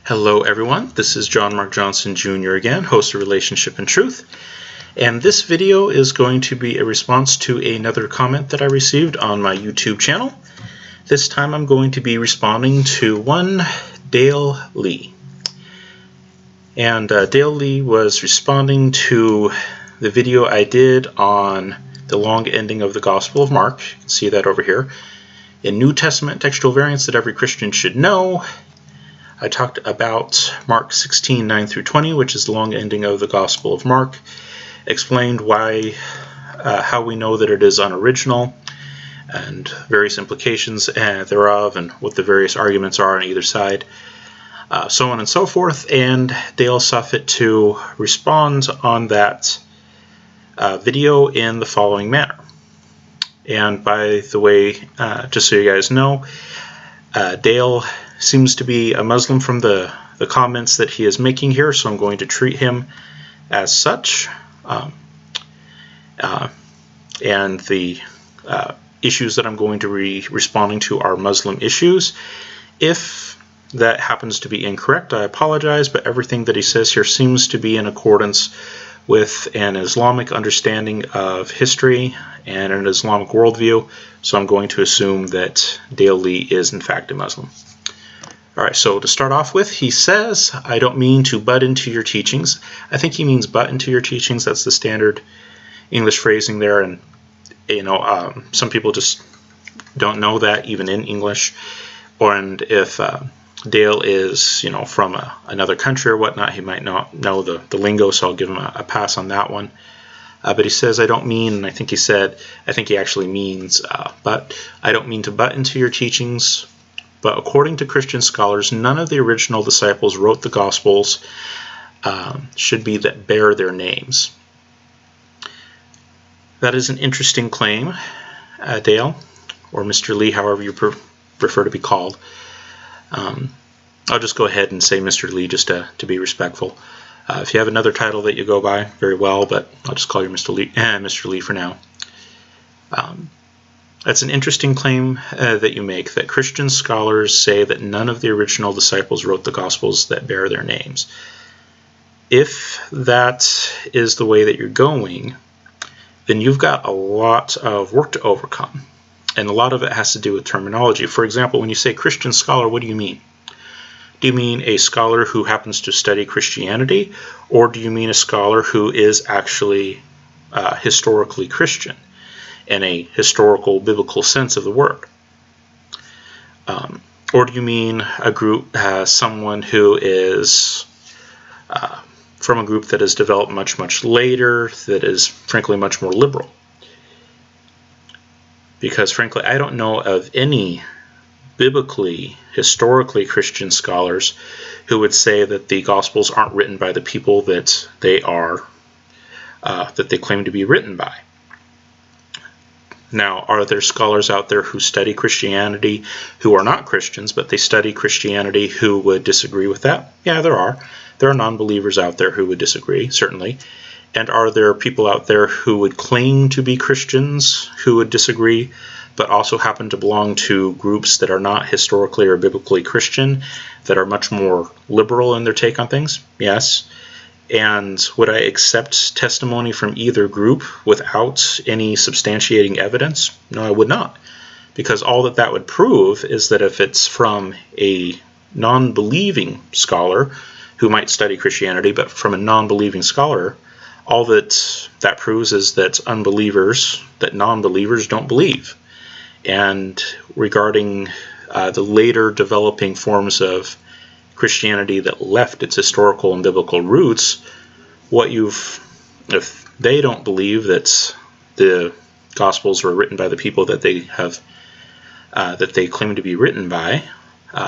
Hello everyone, this is John Mark Johnson Jr. again, host of Relationship and Truth, and this video is going to be a response to another comment that I received on my YouTube channel. This time I'm going to be responding to one Dale Lee. And Dale Lee was responding to the video I did on the long ending of the Gospel of Mark. You can see that over here. In New Testament textual variants that every Christian should know, I talked about Mark 16:9 through 20, which is the long ending of the Gospel of Mark, explained why, how we know that it is unoriginal, and various implications thereof, and what the various arguments are on either side, so on and so forth. And Dale saw fit to respond on that video in the following manner. And by the way, just so you guys know, Dale seems to be a Muslim from the comments that he is making here, so I'm going to treat him as such. And the issues that I'm going to be responding to are Muslim issues. If that happens to be incorrect, I apologize, but everything that he says here seems to be in accordance with an Islamic understanding of history and an Islamic worldview, so I'm going to assume that Dale Lee is in fact a Muslim. Alright, so to start off with, he says, I don't mean to butt into your teachings. I think he means butt into your teachings. That's the standard English phrasing there, and some people just don't know that even in English. And if Dale is from another country or whatnot, he might not know the lingo, so I'll give him a pass on that one. But he says, I don't mean, and I think he actually means, but I don't mean to butt into your teachings. But according to Christian scholars, none of the original disciples wrote the Gospels should be that bear their names. That is an interesting claim, Dale, or Mr. Lee, however you prefer to be called. I'll just go ahead and say Mr. Lee just to be respectful. If you have another title that you go by, very well, but I'll just call you Mr. Lee for now. That's an interesting claim that you make, that Christian scholars say that none of the original disciples wrote the Gospels that bear their names. If that is the way that you're going, then you've got a lot of work to overcome. And a lot of it has to do with terminology. For example, when you say Christian scholar, what do you mean? Do you mean a scholar who happens to study Christianity, or do you mean a scholar who is actually historically Christian in a historical biblical sense of the word? Or do you mean a group, someone who is from a group that has developed much later, that is frankly much more liberal? Because frankly, I don't know of any biblically, historically Christian scholars who would say that the Gospels aren't written by the people that they are, that they claim to be written by. Now, are there scholars out there who study Christianity who are not Christians, but they study Christianity who would disagree with that? Yeah, there are. There are non-believers out there who would disagree, certainly. And are there people out there who would claim to be Christians who would disagree, but also happen to belong to groups that are not historically or biblically Christian, that are much more liberal in their take on things? Yes. And would I accept testimony from either group without any substantiating evidence? No, I would not. Because all that would prove is that if it's from a non-believing scholar who might study Christianity, but from a non-believing scholar, all that proves is that non-believers don't believe. And regarding the later developing forms of Christianity that left its historical and biblical roots, if they don't believe that the Gospels were written by the people that they claim to be written by,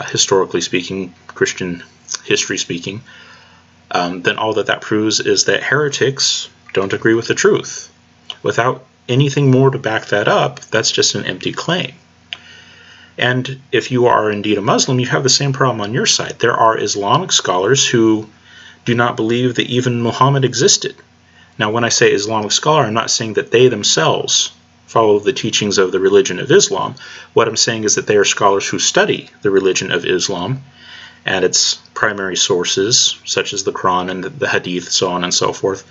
historically speaking, Christian history speaking, then all that proves is that heretics don't agree with the truth. Without anything more to back that up, that's just an empty claim. And if you are indeed a Muslim, you have the same problem on your side. There are Islamic scholars who do not believe that even Muhammad existed. Now, when I say Islamic scholar, I'm not saying that they themselves follow the teachings of the religion of Islam. What I'm saying is that they are scholars who study the religion of Islam, and its primary sources, such as the Quran and the Hadith, so on and so forth,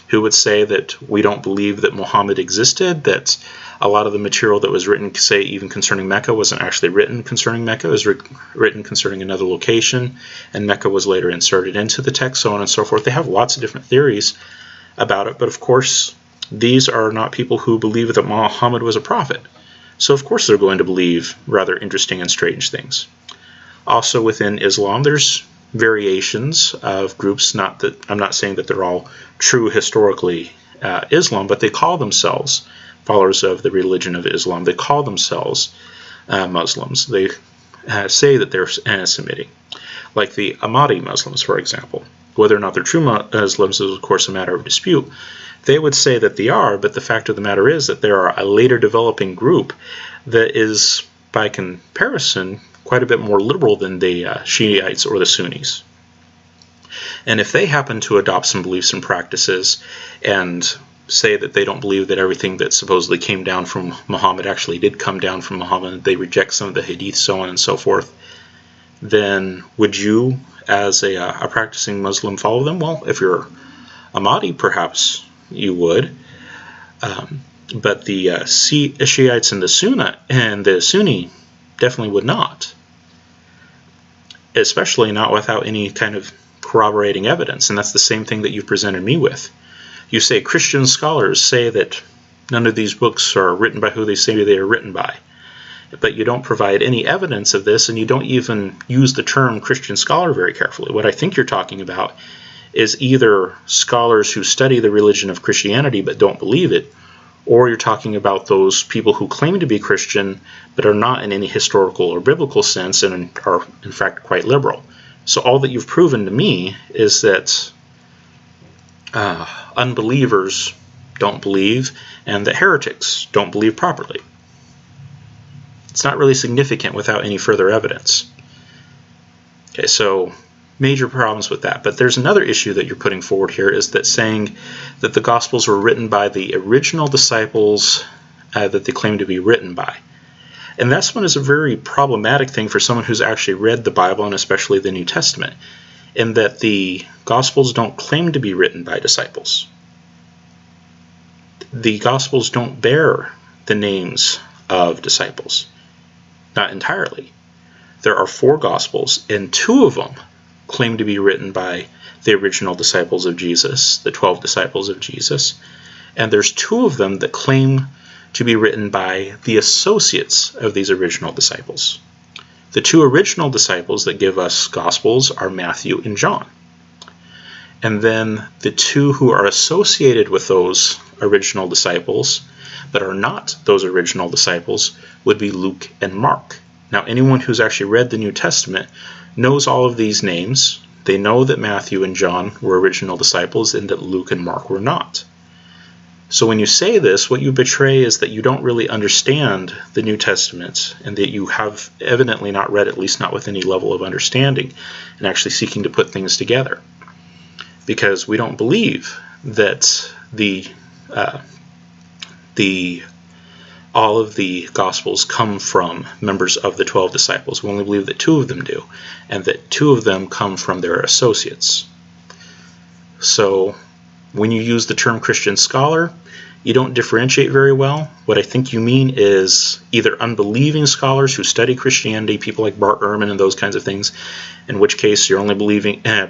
who would say that we don't believe that Muhammad existed, that a lot of the material that was written, say, even concerning Mecca, wasn't actually written concerning Mecca. It was written concerning another location, and Mecca was later inserted into the text, so on and so forth. They have lots of different theories about it, but of course, these are not people who believe that Muhammad was a prophet. So of course they're going to believe rather interesting and strange things. Also within Islam, there's variations of groups. Not that I'm not saying that they're all true historically Islam, but they call themselves followers of the religion of Islam. They call themselves Muslims. They say that they're Semitic, like the Ahmadi Muslims, for example. Whether or not they're true Muslims is, of course, a matter of dispute. They would say that they are, but the fact of the matter is that they are a later developing group that is, by comparison, quite a bit more liberal than the Shiites or the Sunnis. And if they happen to adopt some beliefs and practices and say that they don't believe that everything that supposedly came down from Muhammad actually did come down from Muhammad, they reject some of the Hadith, so on and so forth, then would you, as a practicing Muslim, follow them? Well, if you're Ahmadi, perhaps you would. But the Shiites and the Sunni definitely would not. Especially not without any kind of corroborating evidence. And that's the same thing that you've presented me with. You say Christian scholars say that none of these books are written by who they say they are written by. But you don't provide any evidence of this, and you don't even use the term Christian scholar very carefully. What I think you're talking about is either scholars who study the religion of Christianity but don't believe it, or you're talking about those people who claim to be Christian but are not in any historical or biblical sense and are in fact quite liberal. So all that you've proven to me is that unbelievers don't believe and that heretics don't believe properly. It's not really significant without any further evidence. Okay, so major problems with that. But there's another issue that you're putting forward here, is that saying that the Gospels were written by the original disciples that they claim to be written by. And this one is a very problematic thing for someone who's actually read the Bible, and especially the New Testament, in that the Gospels don't claim to be written by disciples. The Gospels don't bear the names of disciples. Not entirely. There are 4 Gospels, and 2 of them claim to be written by the original disciples of Jesus, the 12 disciples of Jesus, and there's 2 of them that claim to be written by the associates of these original disciples. The 2 original disciples that give us Gospels are Matthew and John. And then the 2 who are associated with those original disciples but are not those original disciples would be Luke and Mark. Now, anyone who's actually read the New Testament knows all of these names. They know that Matthew and John were original disciples and that Luke and Mark were not. So when you say this, what you betray is that you don't really understand the New Testament, and that you have evidently not read, at least not with any level of understanding, and actually seeking to put things together. Because we don't believe that all of the Gospels come from members of the 12 disciples. We only believe that 2 of them do, and that 2 of them come from their associates. So when you use the term Christian scholar, you don't differentiate very well. What I think you mean is either unbelieving scholars who study Christianity, people like Bart Ehrman and those kinds of things, in which case you're only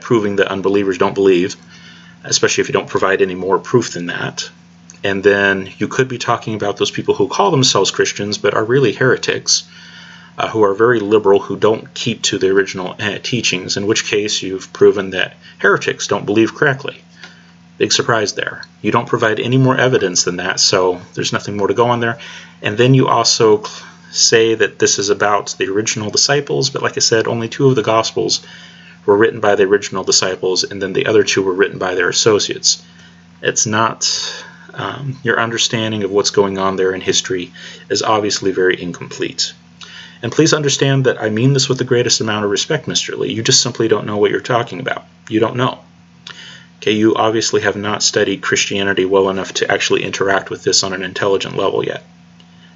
proving that unbelievers don't believe, especially if you don't provide any more proof than that. And then you could be talking about those people who call themselves Christians but are really heretics, who are very liberal, who don't keep to the original teachings, in which case you've proven that heretics don't believe correctly. Big surprise there. You don't provide any more evidence than that, so there's nothing more to go on there. And then you also say that this is about the original disciples, but like I said, only 2 of the Gospels were written by the original disciples, and then the other 2 were written by their associates. It's not... your understanding of what's going on there in history is obviously very incomplete. And please understand that I mean this with the greatest amount of respect, Mr. Lee. You just simply don't know what you're talking about. You don't know. Okay, you obviously have not studied Christianity well enough to actually interact with this on an intelligent level yet.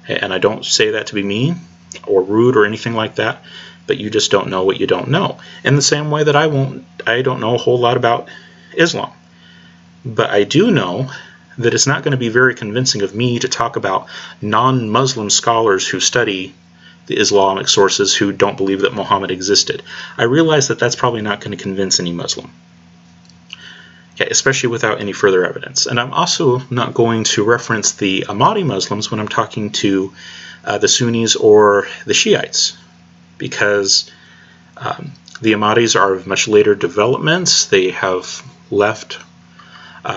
And I don't say that to be mean or rude or anything like that. but you just don't know what you don't know. In the same way that I don't know a whole lot about Islam. But I do know that it's not going to be very convincing of me to talk about non-Muslim scholars who study the Islamic sources who don't believe that Muhammad existed. I realize that that's probably not going to convince any Muslim. Okay, especially without any further evidence. And I'm also not going to reference the Ahmadi Muslims when I'm talking to the Sunnis or the Shiites, because the Ahmadis are of much later developments. They have left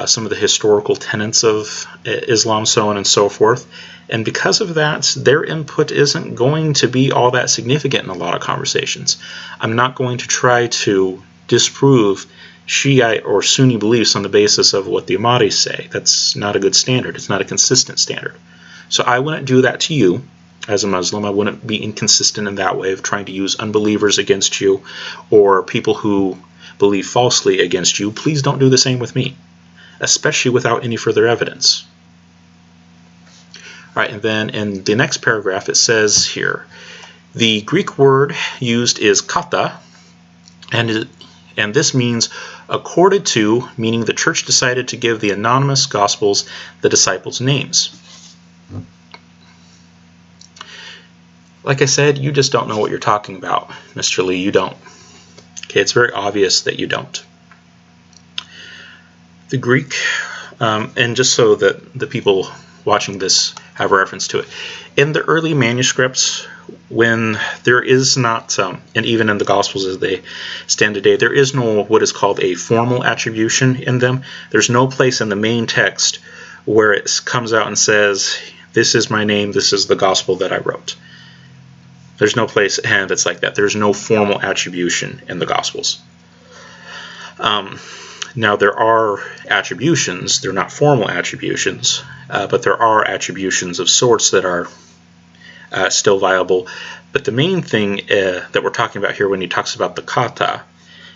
some of the historical tenets of Islam, so on and so forth. And because of that, their input isn't going to be all that significant in a lot of conversations. I'm not going to try to disprove Shiite or Sunni beliefs on the basis of what the Ahmadis say. That's not a good standard. It's not a consistent standard. So I wouldn't do that to you as a Muslim. I wouldn't be inconsistent in that way of trying to use unbelievers against you or people who believe falsely against you. Please don't do the same with me, especially without any further evidence. All right, and then in the next paragraph it says here, the Greek word used is kata, and this means accorded to, meaning the church decided to give the anonymous gospels the disciples' names. Like I said, you just don't know what you're talking about, Mr. Lee. You don't. Okay, it's very obvious that you don't. The Greek, and just so that the people watching this have a reference to it, in the early manuscripts, when there is not, and even in the Gospels as they stand today, there is no what is called a formal attribution in them. There's no place in the main text where it comes out and says, this is my name, this is the Gospel that I wrote. There's no place that's like that. There's no formal attribution in the Gospels. Now there are attributions, they're not formal attributions, but there are attributions of sorts that are still viable. But the main thing that we're talking about here when he talks about the kata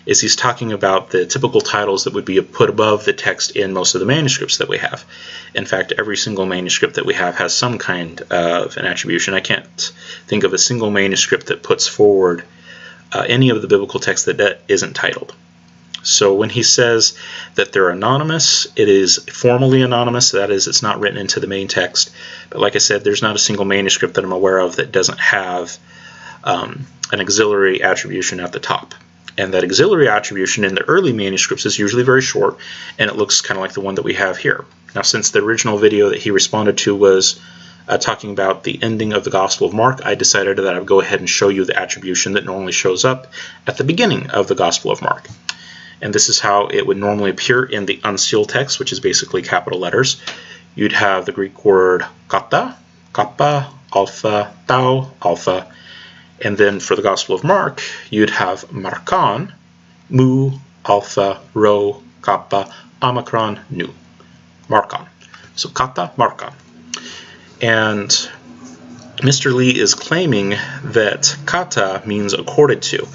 is he's talking about the typical titles that would be put above the text in most of the manuscripts that we have. In fact, every single manuscript that we have has some kind of an attribution. I can't think of a single manuscript that puts forward any of the biblical text that isn't titled. So when he says that they're anonymous, it is formally anonymous. That is, it's not written into the main text. But like I said, there's not a single manuscript that I'm aware of that doesn't have an auxiliary attribution at the top. And that auxiliary attribution in the early manuscripts is usually very short, and it looks kind of like the one that we have here. Now, since the original video that he responded to was talking about the ending of the Gospel of Mark, I decided that I would go ahead and show you the attribution that normally shows up at the beginning of the Gospel of Mark. And this is how it would normally appear in the unsealed text, which is basically capital letters. You'd have the Greek word kata, kappa, alpha, tau, alpha. And then for the Gospel of Mark, you'd have markan, mu, alpha, rho, kappa, omicron, nu. Markan. So kata, markan. And Mr. Lee is claiming that kata means accorded to.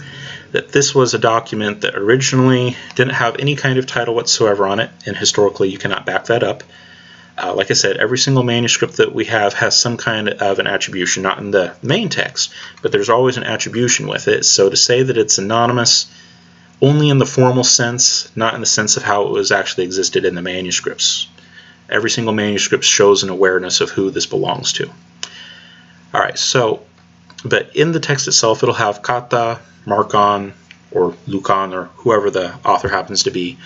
That this was a document that originally didn't have any kind of title whatsoever on it, and historically you cannot back that up. Like I said, every single manuscript that we have has some kind of an attribution, not in the main text, but there's always an attribution with it. So to say that it's anonymous only in the formal sense, not in the sense of how it was actually existed in the manuscripts. Every single manuscript shows an awareness of who this belongs to. All right, so, but in the text itself, it'll have kata, Markan, or Lucan, or whoever the author happens to be.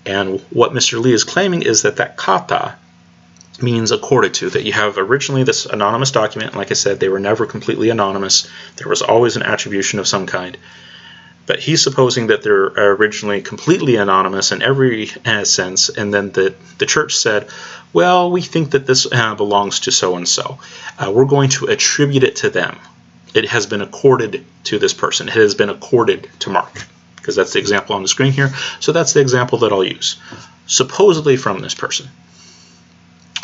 And what Mr. Lee is claiming is that that kata means accorded to, that you have originally this anonymous document. Like I said, they were never completely anonymous. There was always an attribution of some kind. But he's supposing that they're originally completely anonymous in every sense, and then the church said, well, we think that this belongs to so-and-so. We're going to attribute it to them. It has been accorded to this person. It has been accorded to Mark, because that's the example on the screen here. So that's the example that I'll use. Supposedly from this person.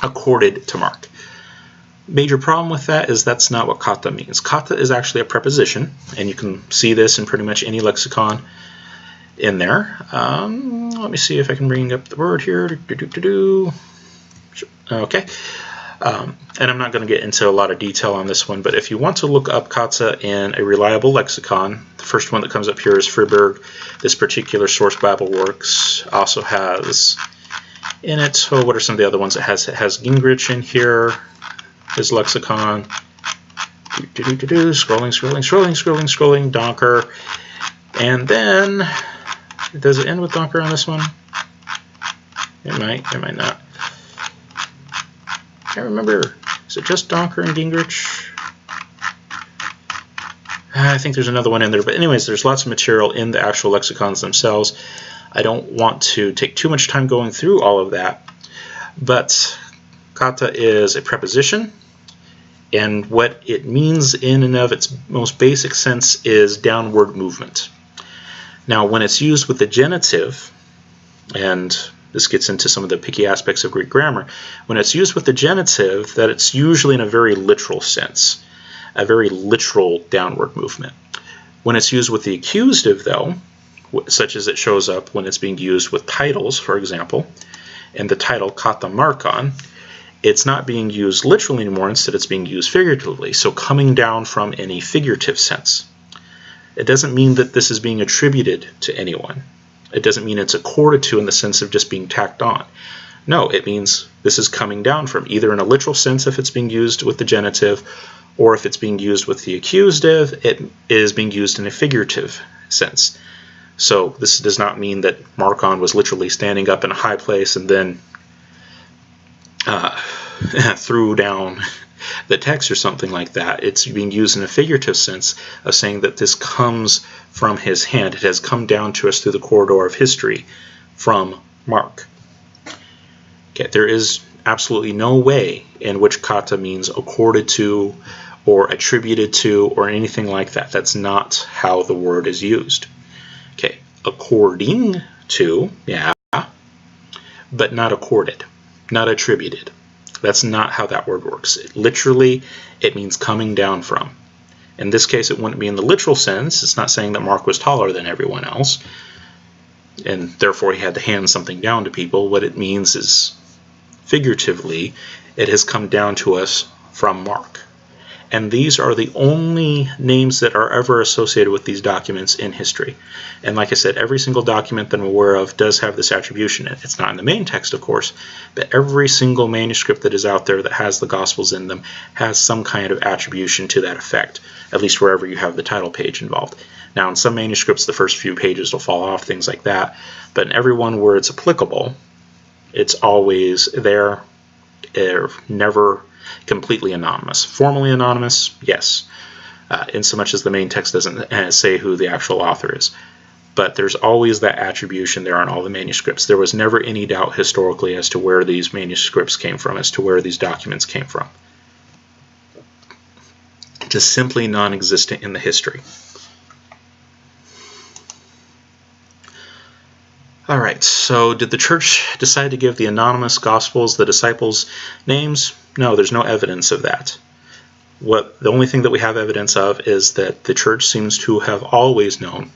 Accorded to Mark. Major problem with that is that's not what kata means. Kata is actually a preposition, and you can see this in pretty much any lexicon in there. Let me see if I can bring up the word here. Okay. And I'm not going to get into a lot of detail on this one, but if you want to look up Kata in a reliable lexicon, the first one that comes up here is Friberg. This particular source, Bible Works, also has in it, what are some of the other ones it has? It has Gingrich in here, his lexicon. Scrolling, Donker. And then, does it end with Donker on this one? It might not. I can't remember. Is it just Donker and Gingrich? I think there's another one in there. But anyways, there's lots of material in the actual lexicons themselves. I don't want to take too much time going through all of that. But kata is a preposition. And what it means in and of its most basic sense is downward movement. Now, when it's used with the genitive, and this gets into some of the picky aspects of Greek grammar, when it's used with the genitive, that it's usually in a very literal sense, a very literal downward movement. When it's used with the accusative, though, such as it shows up when it's being used with titles, for example, and the title kata markon, it's not being used literally anymore, instead it's being used figuratively, so coming down from in a figurative sense. It doesn't mean that this is being attributed to anyone. It doesn't mean it's accorded to in the sense of just being tacked on. No, it means this is coming down from, either in a literal sense if it's being used with the genitive, or if it's being used with the accusative, it is being used in a figurative sense. So this does not mean that Markon was literally standing up in a high place and then threw down the text or something like that. It's being used in a figurative sense of saying that this comes from his hand. It has come down to us through the corridor of history from Mark. Okay, there is absolutely no way in which kata means accorded to or attributed to or anything like that. That's not how the word is used. Okay, according to, yeah, but not accorded, not attributed. That's not how that word works. Literally, it means coming down from. In this case, it wouldn't be in the literal sense. It's not saying that Mark was taller than everyone else, and therefore he had to hand something down to people. What it means is, figuratively, it has come down to us from Mark. And these are the only names that are ever associated with these documents in history. And like I said, every single document that I'm aware of does have this attribution in it. It's not in the main text, of course, but every single manuscript that is out there that has the Gospels in them has some kind of attribution to that effect, at least wherever you have the title page involved. Now, in some manuscripts, the first few pages will fall off, things like that, but in every one where it's applicable, it's always there, never completely anonymous. Formally anonymous, yes, in so much as the main text doesn't say who the actual author is. But there's always that attribution there on all the manuscripts. There was never any doubt historically as to where these manuscripts came from, as to where these documents came from. Just simply non-existent in the history. Alright, so did the church decide to give the anonymous Gospels the disciples' names? No, there's no evidence of that. The only thing that we have evidence of is that the church seems to have always known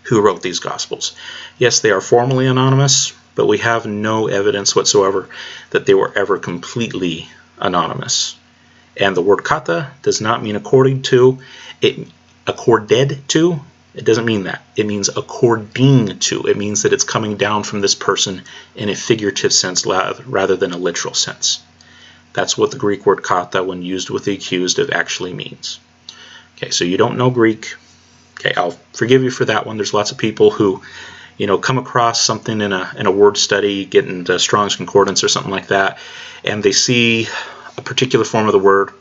who wrote these Gospels. Yes, they are formally anonymous, but we have no evidence whatsoever that they were ever completely anonymous. And the word kata does not mean according to, accorded to. It doesn't mean that. It means according to. It means that it's coming down from this person in a figurative sense rather than a literal sense. That's what the Greek word kata, when used with the accusative, actually means. Okay, so you don't know Greek. Okay, I'll forgive you for that one. There's lots of people who, come across something in a word study, get into Strong's Concordance or something like that, and they see a particular form of the word.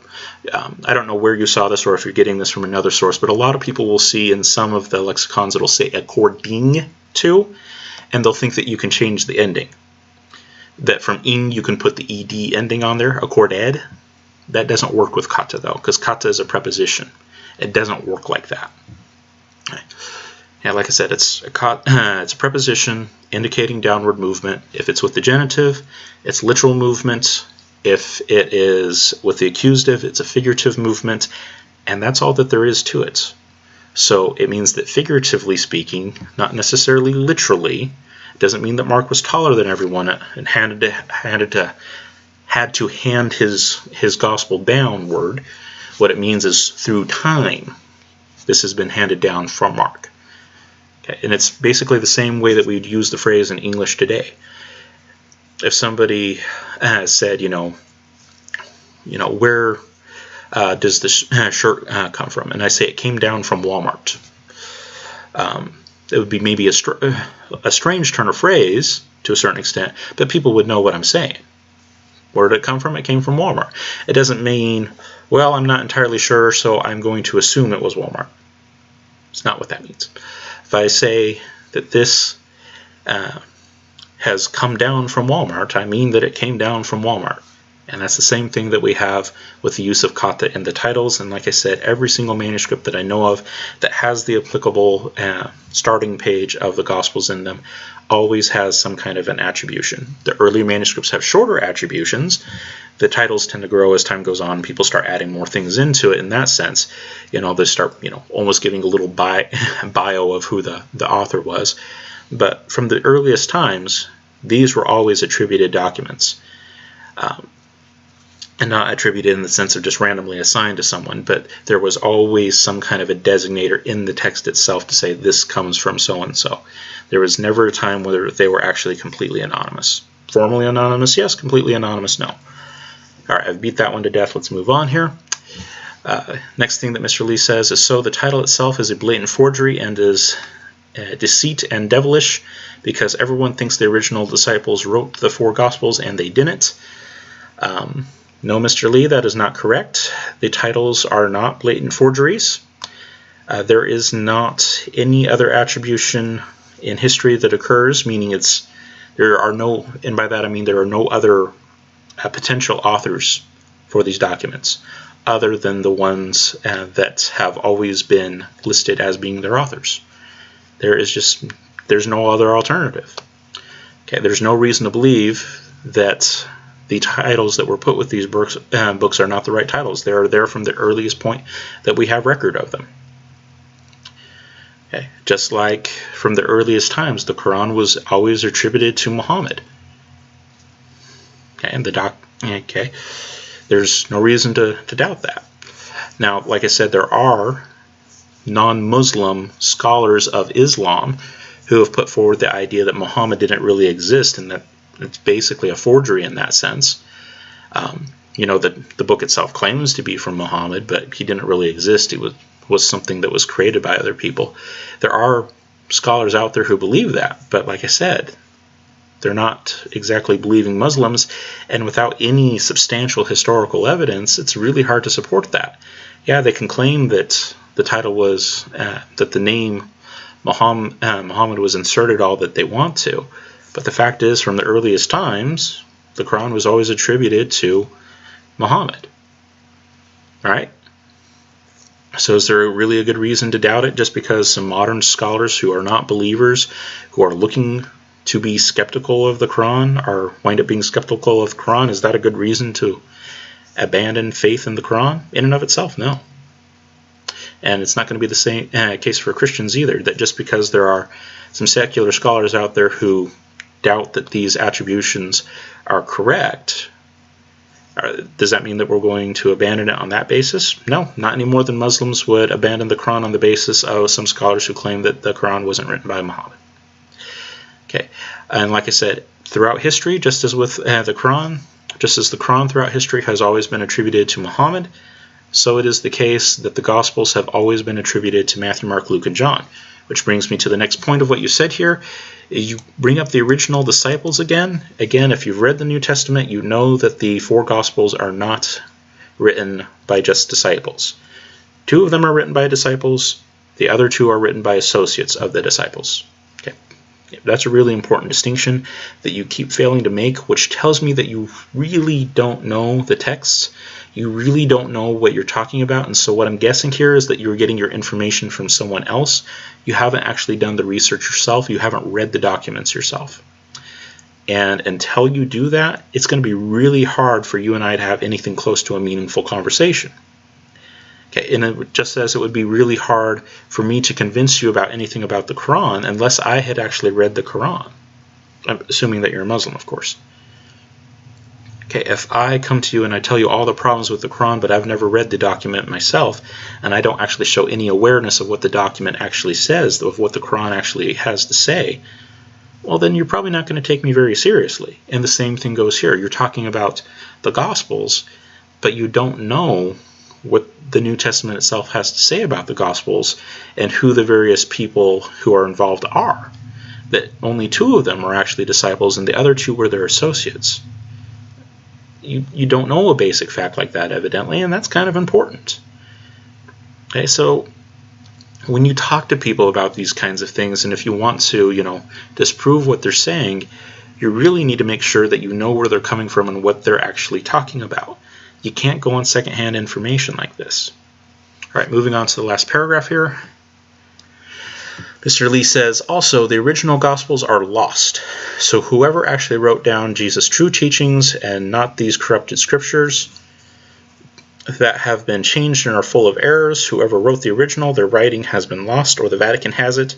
I don't know where you saw this or if you're getting this from another source, but a lot of people will see in some of the lexicons it'll say according to, and they'll think that you can change the ending. That from ing you can put the ed ending on there, accorded. That doesn't work with kata though, because kata is a preposition. It doesn't work like that. Yeah, like I said, it's a preposition indicating downward movement. If it's with the genitive, it's literal movement. If it is with the accusative, it's a figurative movement, and that's all that there is to it. So it means that figuratively speaking, not necessarily literally, doesn't mean that Mark was taller than everyone and had had to hand his gospel downward, what it means is through time, this has been handed down from Mark. Okay, and it's basically the same way that we'd use the phrase in English today. If somebody said, where does this shirt come from? And I say it came down from Walmart. It would be maybe a strange turn of phrase to a certain extent, but people would know what I'm saying. Where did it come from? It came from Walmart. It doesn't mean, well, I'm not entirely sure, so I'm going to assume it was Walmart. It's not what that means. If I say that this has come down from Walmart, I mean that it came down from Walmart. And that's the same thing that we have with the use of kata in the titles. And like I said, every single manuscript that I know of that has the applicable starting page of the Gospels in them always has some kind of an attribution. The earlier manuscripts have shorter attributions. The titles tend to grow as time goes on. People start adding more things into it in that sense. They start, almost giving a little bio of who the author was. But from the earliest times, these were always attributed documents. And not attributed in the sense of just randomly assigned to someone, but there was always some kind of a designator in the text itself to say this comes from so-and-so. There was never a time where they were actually completely anonymous. Formally anonymous, yes. Completely anonymous, no. All right, I've beat that one to death. Let's move on here. Next thing that Mr. Lee says is, so the title itself is a blatant forgery and is deceit and devilish because everyone thinks the original disciples wrote the 4 Gospels and they didn't. No, Mr. Lee, that is not correct. The titles are not blatant forgeries. There is not any other attribution in history that occurs, meaning there are no, and by that I mean there are no other potential authors for these documents other than the ones that have always been listed as being their authors. There's no other alternative. Okay, there's no reason to believe that the titles that were put with these books are not the right titles. They are there from the earliest point that we have record of them. Okay. Just like from the earliest times, the Quran was always attributed to Muhammad. Okay, and there's no reason to doubt that. Now, like I said, there are non-Muslim scholars of Islam who have put forward the idea that Muhammad didn't really exist and that it's basically a forgery in that sense. The book itself claims to be from Muhammad, but he didn't really exist. He was something that was created by other people. There are scholars out there who believe that, but like I said, they're not exactly believing Muslims, and without any substantial historical evidence, it's really hard to support that. Yeah, they can claim that the title was, that the name Muhammad was inserted all that they want to, but the fact is, from the earliest times, the Quran was always attributed to Muhammad. All right? So is there really a good reason to doubt it just because some modern scholars who are not believers, who are looking to be skeptical of the Quran, or wind up being skeptical of the Quran? Is that a good reason to abandon faith in the Quran in and of itself? No. And it's not going to be the same case for Christians either, that just because there are some secular scholars out there who doubt that these attributions are correct, does that mean that we're going to abandon it on that basis? No, not any more than Muslims would abandon the Quran on the basis of some scholars who claim that the Quran wasn't written by Muhammad. Okay, and like I said, throughout history, just as with the Quran, just as the Quran throughout history has always been attributed to Muhammad, so it is the case that the Gospels have always been attributed to Matthew, Mark, Luke, and John. Which brings me to the next point of what you said here. You bring up the original disciples again. Again, if you've read the New Testament, you know that the 4 Gospels are not written by just disciples. 2 of them are written by disciples. The other 2 are written by associates of the disciples. Okay. That's a really important distinction that you keep failing to make, which tells me that you really don't know the texts. You really don't know what you're talking about, and so what I'm guessing here is that you're getting your information from someone else. You haven't actually done the research yourself. You haven't read the documents yourself. And until you do that, it's going to be really hard for you and I to have anything close to a meaningful conversation. Okay, and just as it would be really hard for me to convince you about anything about the Quran unless I had actually read the Quran. I'm assuming that you're a Muslim, of course. Okay, if I come to you and I tell you all the problems with the Quran, but I've never read the document myself, and I don't actually show any awareness of what the document actually says, of what the Quran actually has to say, well, then you're probably not going to take me very seriously. And the same thing goes here. You're talking about the Gospels, but you don't know what the New Testament itself has to say about the Gospels and who the various people who are involved are. That only 2 of them are actually disciples and the other 2 were their associates. You don't know a basic fact like that, evidently, and that's kind of important. Okay, so when you talk to people about these kinds of things, and if you want to, disprove what they're saying, you really need to make sure that you know where they're coming from and what they're actually talking about. You can't go on secondhand information like this. All right, moving on to the last paragraph here. Mr. Lee says, also, the original Gospels are lost. So whoever actually wrote down Jesus' true teachings and not these corrupted scriptures that have been changed and are full of errors, whoever wrote the original, their writing has been lost, or the Vatican has it,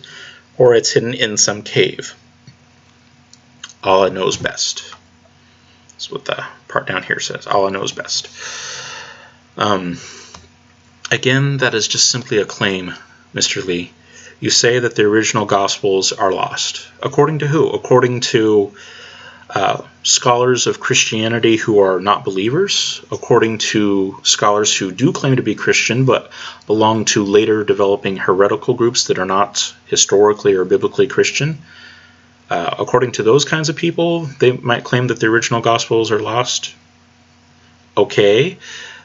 or it's hidden in some cave. Allah knows best. That's what the part down here says. Allah knows best. Again, that is just simply a claim, Mr. Lee. You say that the original Gospels are lost. According to who? According to scholars of Christianity who are not believers, according to scholars who do claim to be Christian but belong to later developing heretical groups that are not historically or biblically Christian. According to those kinds of people, they might claim that the original Gospels are lost. Okay,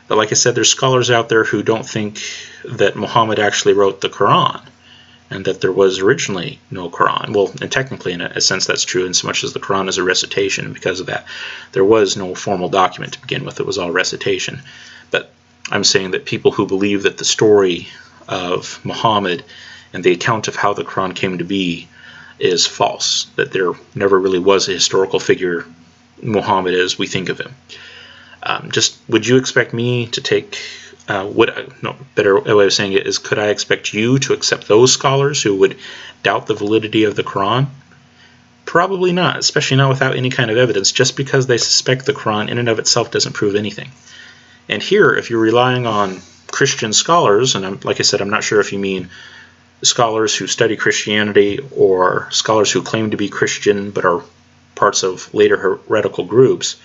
but like I said, there's scholars out there who don't think that Muhammad actually wrote the Quran, and that there was originally no Quran. Well, and technically, in a sense, that's true in so much as the Quran is a recitation, and because of that, there was no formal document to begin with. It was all recitation. But I'm saying that people who believe that the story of Muhammad and the account of how the Quran came to be is false, that there never really was a historical figure, Muhammad, as we think of him. Would you expect me to take... better way of saying it is, could I expect you to accept those scholars who would doubt the validity of the Quran? Probably not, especially not without any kind of evidence. Just because they suspect the Quran in and of itself doesn't prove anything. And here, if you're relying on Christian scholars, and like I said, I'm not sure if you mean scholars who study Christianity or scholars who claim to be Christian but are parts of later heretical groups,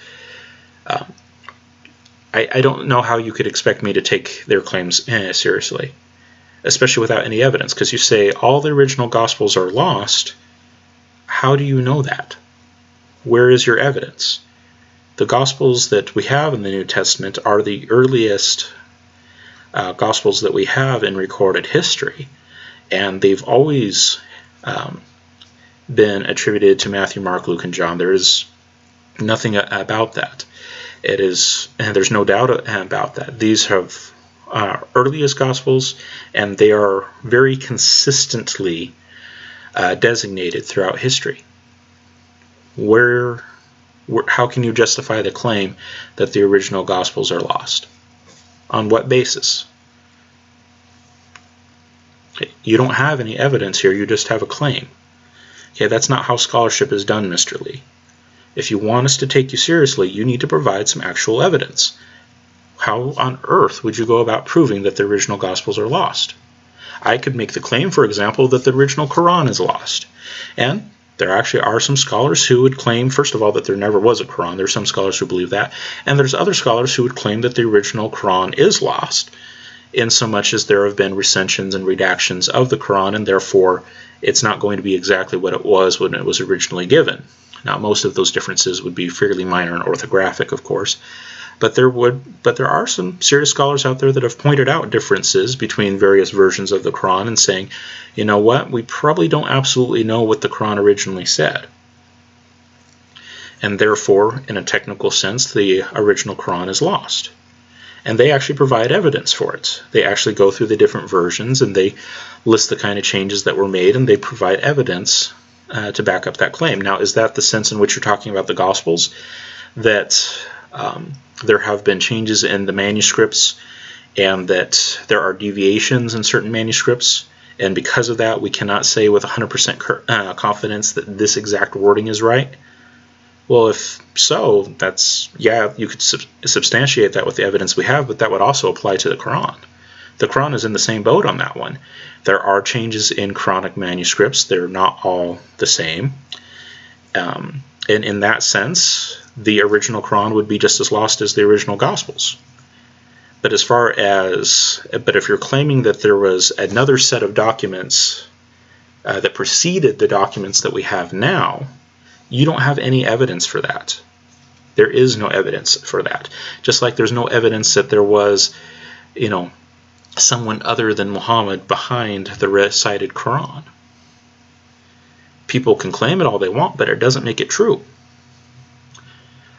I don't know how you could expect me to take their claims seriously, especially without any evidence, because you say all the original Gospels are lost. How do you know that? Where is your evidence? The Gospels that we have in the New Testament are the earliest Gospels that we have in recorded history, and they've always been attributed to Matthew, Mark, Luke, and John. There is nothing about that. It is, and there's no doubt about that. These have earliest Gospels, and they are very consistently designated throughout history. How can you justify the claim that the original Gospels are lost? On what basis? You don't have any evidence here, you just have a claim. Okay, that's not how scholarship is done, Mr. Lee. If you want us to take you seriously, you need to provide some actual evidence. How on earth would you go about proving that the original Gospels are lost? I could make the claim, for example, that the original Quran is lost. And there actually are some scholars who would claim, first of all, that there never was a Quran. There are some scholars who believe that. And there's other scholars who would claim that the original Quran is lost, in so much as there have been recensions and redactions of the Quran, and therefore it's not going to be exactly what it was when it was originally given. Now, most of those differences would be fairly minor and orthographic, of course, but there are some serious scholars out there that have pointed out differences between various versions of the Quran and saying, you know what, we probably don't absolutely know what the Quran originally said. And therefore, in a technical sense, the original Quran is lost. And they actually provide evidence for it. They actually go through the different versions and they list the kind of changes that were made, and they provide evidence to back up that claim. Now, is that the sense in which you're talking about the Gospels? That there have been changes in the manuscripts and that there are deviations in certain manuscripts, and because of that we cannot say with 100% confidence that this exact wording is right? Well, if so, that's, yeah, you could substantiate that with the evidence we have, but that would also apply to the Quran. The Quran is in the same boat on that one. There are changes in Quranic manuscripts. They're not all the same. And in that sense, the original Quran would be just as lost as the original Gospels. But if you're claiming that there was another set of documents that preceded the documents that we have now, you don't have any evidence for that. There is no evidence for that. Just like there's no evidence that there was, someone other than Muhammad behind the recited Quran. People can claim it all they want, but it doesn't make it true. All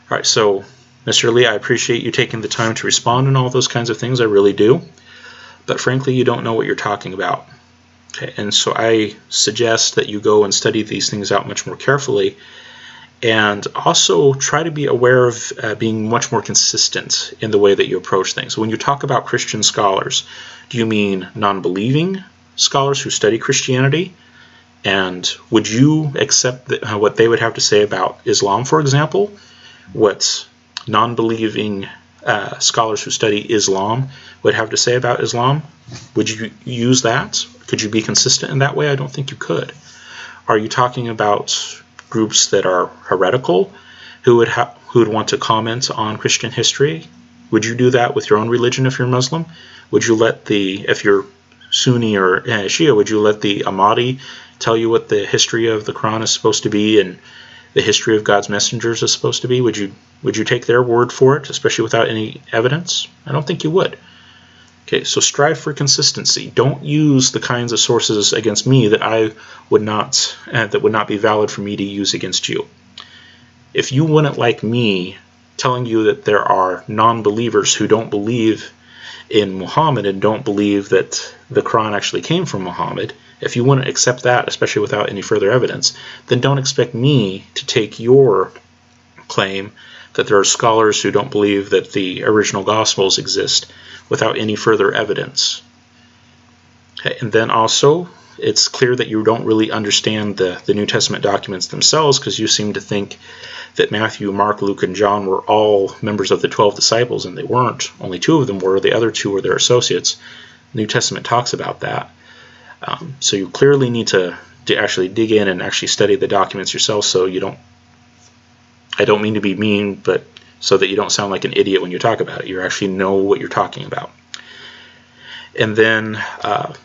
right, so Mr. Lee, I appreciate you taking the time to respond and all those kinds of things. I really do. But frankly, you don't know what you're talking about. Okay, and so I suggest that you go and study these things out much more carefully, and also try to be aware of being much more consistent in the way that you approach things. When you talk about Christian scholars, do you mean non-believing scholars who study Christianity? And would you accept what they would have to say about Islam, for example? What non-believing scholars who study Islam would have to say about Islam? Would you use that? Could you be consistent in that way? I don't think you could. Are you talking about groups that are heretical who would want to comment on Christian history? Would you do that with your own religion if you're Muslim? Would you let if you're Sunni or Shia, would you let the Ahmadi tell you what the history of the Quran is supposed to be and the history of God's messengers is supposed to be? Would you take their word for it, especially without any evidence? I don't think you would. Okay, so strive for consistency. Don't use the kinds of sources against me that would not be valid for me to use against you. If you wouldn't like me telling you that there are non-believers who don't believe in Muhammad and don't believe that the Quran actually came from Muhammad, if you wouldn't accept that, especially without any further evidence, then don't expect me to take your claim that there are scholars who don't believe that the original Gospels exist without any further evidence. Okay, and then also, it's clear that you don't really understand the New Testament documents themselves, because you seem to think that Matthew, Mark, Luke, and John were all members of the 12 disciples, and they weren't. Only 2 of them were. The other 2 were their associates. The New Testament talks about that. So you clearly need to actually dig in and actually study the documents yourself, so you don't, I don't mean to be mean, but so that you don't sound like an idiot when you talk about it. You actually know what you're talking about. And then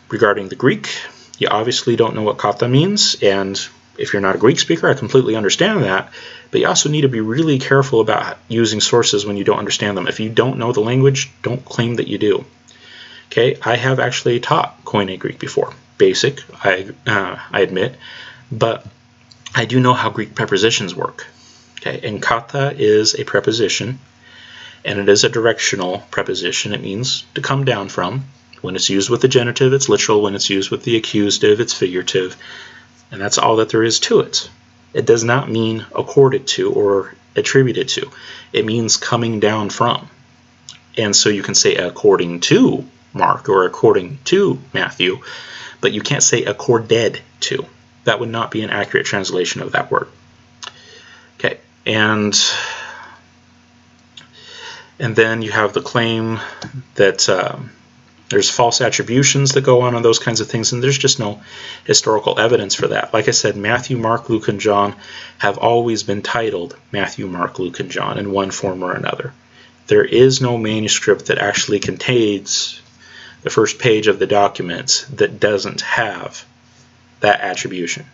regarding the Greek, you obviously don't know what kata means, and if you're not a Greek speaker, I completely understand that, but you also need to be really careful about using sources when you don't understand them. If you don't know the language, don't claim that you do. Okay, I have actually taught Koine Greek before. Basic, I admit, but I do know how Greek prepositions work. Okay, and kata is a preposition, and it is a directional preposition. It means to come down from. When it's used with the genitive, it's literal. When it's used with the accusative, it's figurative. And that's all that there is to it. It does not mean accorded to or attributed to. It means coming down from. And so you can say according to Mark or according to Matthew, but you can't say accorded to. That would not be an accurate translation of that word. Okay, and then you have the claim that there's false attributions that go on those kinds of things, and there's just no historical evidence for that. Like I said, Matthew, Mark, Luke, and John have always been titled Matthew, Mark, Luke, and John in one form or another. There is no manuscript that actually contains the first page of the document that doesn't have that attribution.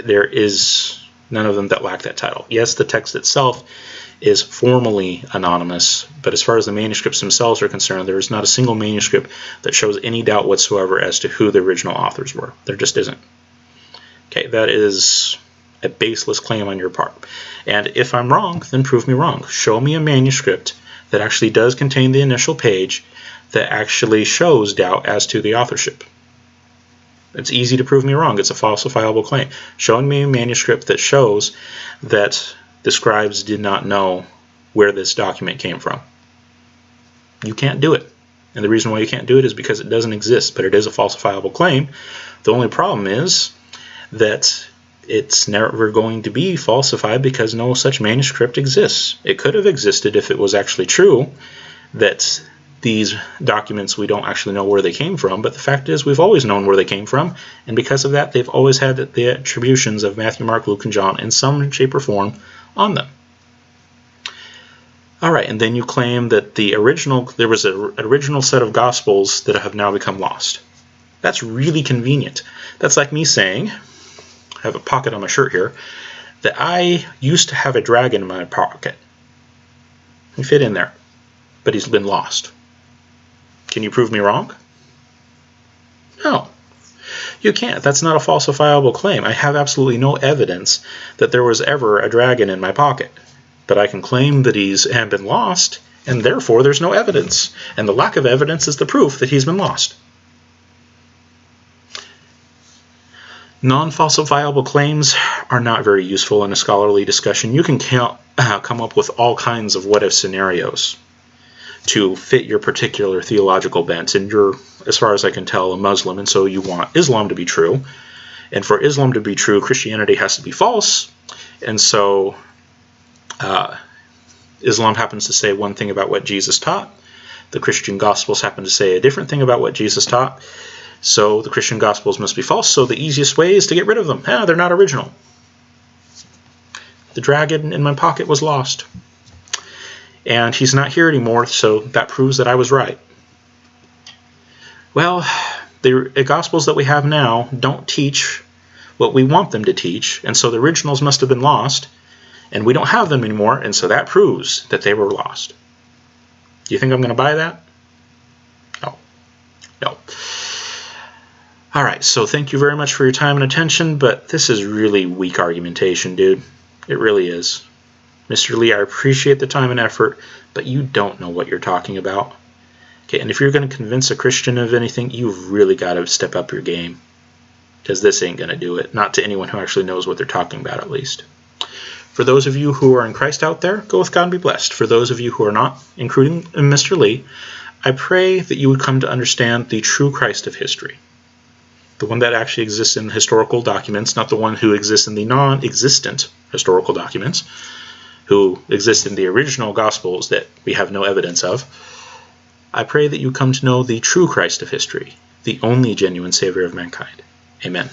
There is none of them that lack that title. Yes, the text itself is formally anonymous, but as far as the manuscripts themselves are concerned, there is not a single manuscript that shows any doubt whatsoever as to who the original authors were. There just isn't. Okay, that is a baseless claim on your part. And if I'm wrong, then prove me wrong. Show me a manuscript that actually does contain the initial page that actually shows doubt as to the authorship. It's easy to prove me wrong. It's a falsifiable claim. Showing me a manuscript that shows that the scribes did not know where this document came from. You can't do it. And the reason why you can't do it is because it doesn't exist, but it is a falsifiable claim. The only problem is that it's never going to be falsified because no such manuscript exists. It could have existed if it was actually true that these documents, we don't actually know where they came from, but the fact is we've always known where they came from, and because of that they've always had the attributions of Matthew, Mark, Luke, and John in some shape or form on them. Alright, and then you claim that there was an original set of Gospels that have now become lost. That's really convenient. That's like me saying, I have a pocket on my shirt here, that I used to have a dragon in my pocket. He fit in there, but he's been lost. Can you prove me wrong? No. You can't. That's not a falsifiable claim. I have absolutely no evidence that there was ever a dragon in my pocket. But I can claim that he's been lost, and therefore there's no evidence. And the lack of evidence is the proof that he's been lost. Non-falsifiable claims are not very useful in a scholarly discussion. You can come up with all kinds of what-if scenarios to fit your particular theological bent. And you're, as far as I can tell, a Muslim, and so you want Islam to be true. And for Islam to be true, Christianity has to be false. And so Islam happens to say one thing about what Jesus taught. The Christian Gospels happen to say a different thing about what Jesus taught. So the Christian Gospels must be false. So the easiest way is to get rid of them. They're not original. The dragon in my pocket was lost. And he's not here anymore, so that proves that I was right. Well, the Gospels that we have now don't teach what we want them to teach, and so the originals must have been lost, and we don't have them anymore, and so that proves that they were lost. Do you think I'm going to buy that? No. No. Alright, so thank you very much for your time and attention, but this is really weak argumentation, dude. It really is. Mr. Lee, I appreciate the time and effort, but you don't know what you're talking about. Okay, and if you're going to convince a Christian of anything, you've really got to step up your game. Because this ain't going to do it. Not to anyone who actually knows what they're talking about, at least. For those of you who are in Christ out there, go with God and be blessed. For those of you who are not, including Mr. Lee, I pray that you would come to understand the true Christ of history. The one that actually exists in historical documents, not the one who exists in the non-existent historical documents, who exist in the original Gospels that we have no evidence of. I pray that you come to know the true Christ of history, the only genuine Savior of mankind. Amen.